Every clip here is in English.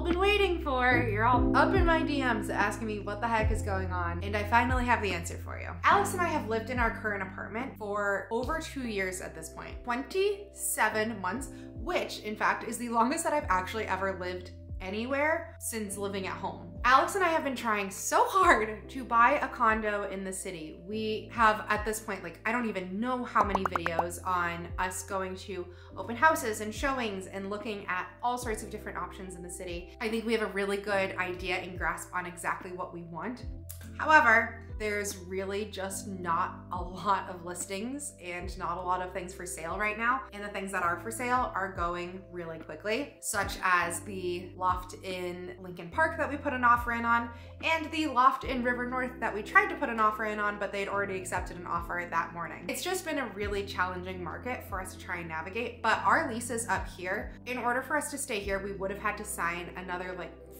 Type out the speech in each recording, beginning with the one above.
been waiting for. You're all up in my DMs asking me what the heck is going on, and I finally have the answer for you. Alex and I have lived in our current apartment for over 2 years at this point. 27 months, which in fact is the longest that I've actually ever lived anywhere since living at home. Alex and I have been trying so hard to buy a condo in the city. We have at this point, like, I don't even know how many videos on us going to open houses and showings and looking at all sorts of different options in the city. I think we have a really good idea and grasp on exactly what we want. However, there's really just not a lot of listings and not a lot of things for sale right now. And the things that are for sale are going really quickly, such as the loft in Lincoln Park that we put an offer in on, and the loft in River North that we tried to put an offer in on, but they'd already accepted an offer that morning. It's just been a really challenging market for us to try and navigate, but our lease is up here. In order for us to stay here, we would have had to sign another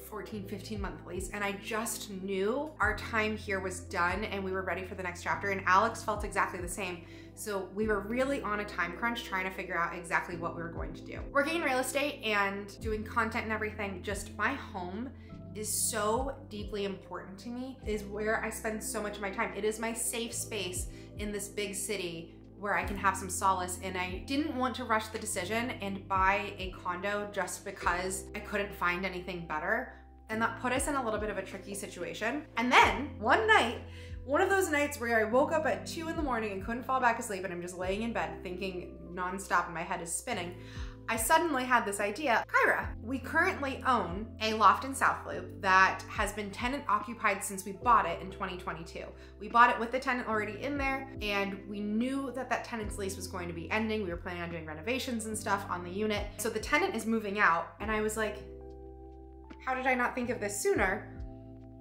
14, 15 month lease, and I just knew our time here was done and we were ready for the next chapter, and Alex felt exactly the same. So we were really on a time crunch trying to figure out exactly what we were going to do. Working in real estate and doing content and everything, just my home is so deeply important to me, is where I spend so much of my time. It is my safe space in this big city where I can have some solace, and I didn't want to rush the decision and buy a condo just because I couldn't find anything better. And that put us in a little bit of a tricky situation. And then one night, one of those nights where I woke up at 2 in the morning and couldn't fall back asleep, and I'm just laying in bed thinking nonstop and my head is spinning, I suddenly had this idea. Kyra, we currently own a loft in South Loop that has been tenant occupied since we bought it in 2022. We bought it with the tenant already in there, and we knew that that tenant's lease was going to be ending. We were planning on doing renovations and stuff on the unit. So the tenant is moving out, and I was like, how did I not think of this sooner?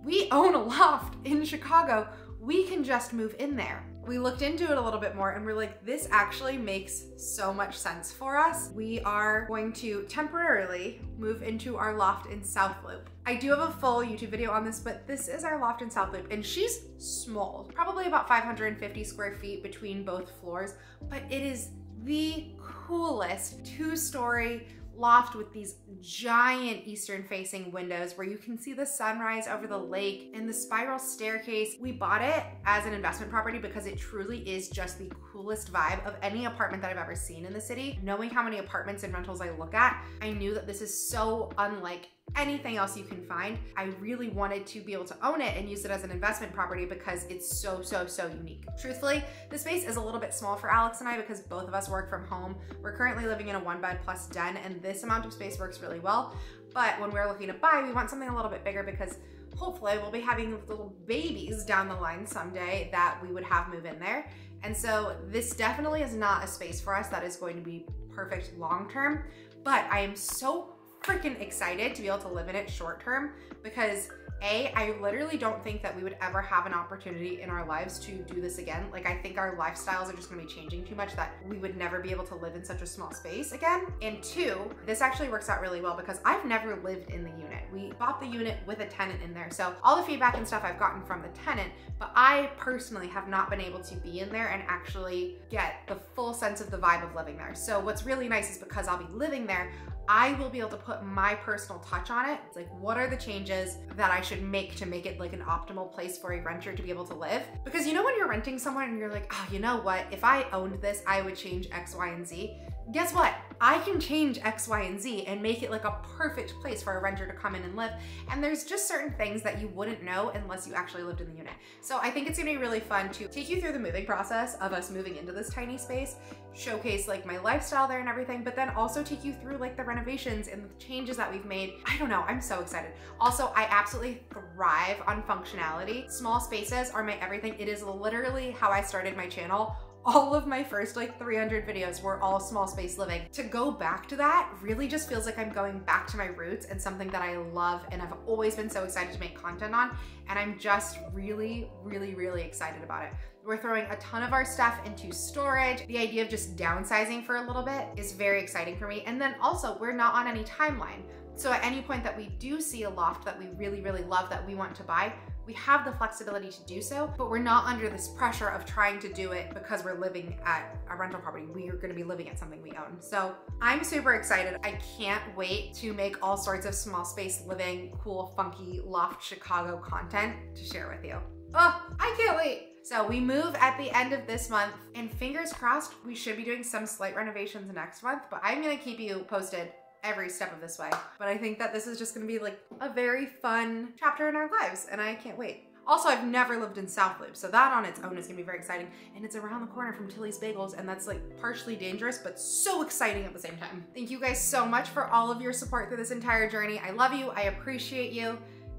We own a loft in Chicago. We can just move in there. We looked into it a little bit more and we're like, this actually makes so much sense for us. We are going to temporarily move into our loft in South Loop. I do have a full YouTube video on this, but this is our loft in South Loop, and she's small, probably about 550 square feet between both floors, but it is the coolest 2-story loft with these giant eastern facing windows where you can see the sunrise over the lake and the spiral staircase. We bought it as an investment property because it truly is just the coolest vibe of any apartment that I've ever seen in the city. Knowing how many apartments and rentals I look at, I knew that this is so unlike anything else you can find. I really wanted to be able to own it and use it as an investment property because it's so unique. Truthfully, the space is a little bit small for Alex and I because both of us work from home. We're currently living in a 1-bed plus den, and this amount of space works really well. But when we're looking to buy, we want something a little bit bigger because hopefully we'll be having little babies down the line someday that we would have move in there. And so this definitely is not a space for us that is going to be perfect long-term, but I am so freaking excited to be able to live in it short-term because I literally don't think that we would ever have an opportunity in our lives to do this again. Like, I think our lifestyles are just gonna be changing too much that we would never be able to live in such a small space again. And 2, this actually works out really well because I've never lived in the unit. We bought the unit with a tenant in there. So all the feedback and stuff I've gotten from the tenant, but I personally have not been able to be in there and actually get the full sense of the vibe of living there. So what's really nice is because I'll be living there, I will be able to put my personal touch on it. It's like, what are the changes that I should make to make it like an optimal place for a renter to be able to live? Because you know when you're renting somewhere and you're like, oh, you know what? If I owned this, I would change X, Y, and Z. Guess what? I can change X, Y, and Z and make it like a perfect place for a renter to come in and live. And there's just certain things that you wouldn't know unless you actually lived in the unit. So I think it's gonna be really fun to take you through the moving process of us moving into this tiny space, showcase like my lifestyle there and everything, but then also take you through like the renovations and the changes that we've made. I don't know, I'm so excited. Also, I absolutely thrive on functionality. Small spaces are my everything. It is literally how I started my channel. All of my first like 300 videos were all small space living. To go back to that really just feels like I'm going back to my roots and something that I love and I've always been so excited to make content on, and I'm just really excited about it. We're throwing a ton of our stuff into storage. The idea of just downsizing for a little bit is very exciting for me. And then also, we're not on any timeline. So at any point that we do see a loft that we really love that we want to buy, we have the flexibility to do so, but we're not under this pressure of trying to do it because we're living at a rental property. We are gonna be living at something we own. So I'm super excited. I can't wait to make all sorts of small space living, cool, funky, loft Chicago content to share with you. Oh, I can't wait. So we move at the end of this month, and fingers crossed, we should be doing some slight renovations next month, but I'm gonna keep you posted every step of this way. But I think that this is just gonna be like a very fun chapter in our lives, and I can't wait. Also, I've never lived in South Loop, so that on its own is gonna be very exciting. And it's around the corner from Tilly's Bagels, and that's like partially dangerous, but so exciting at the same time. Thank you guys so much for all of your support through this entire journey. I love you, I appreciate you,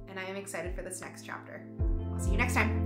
and I am excited for this next chapter. I'll see you next time.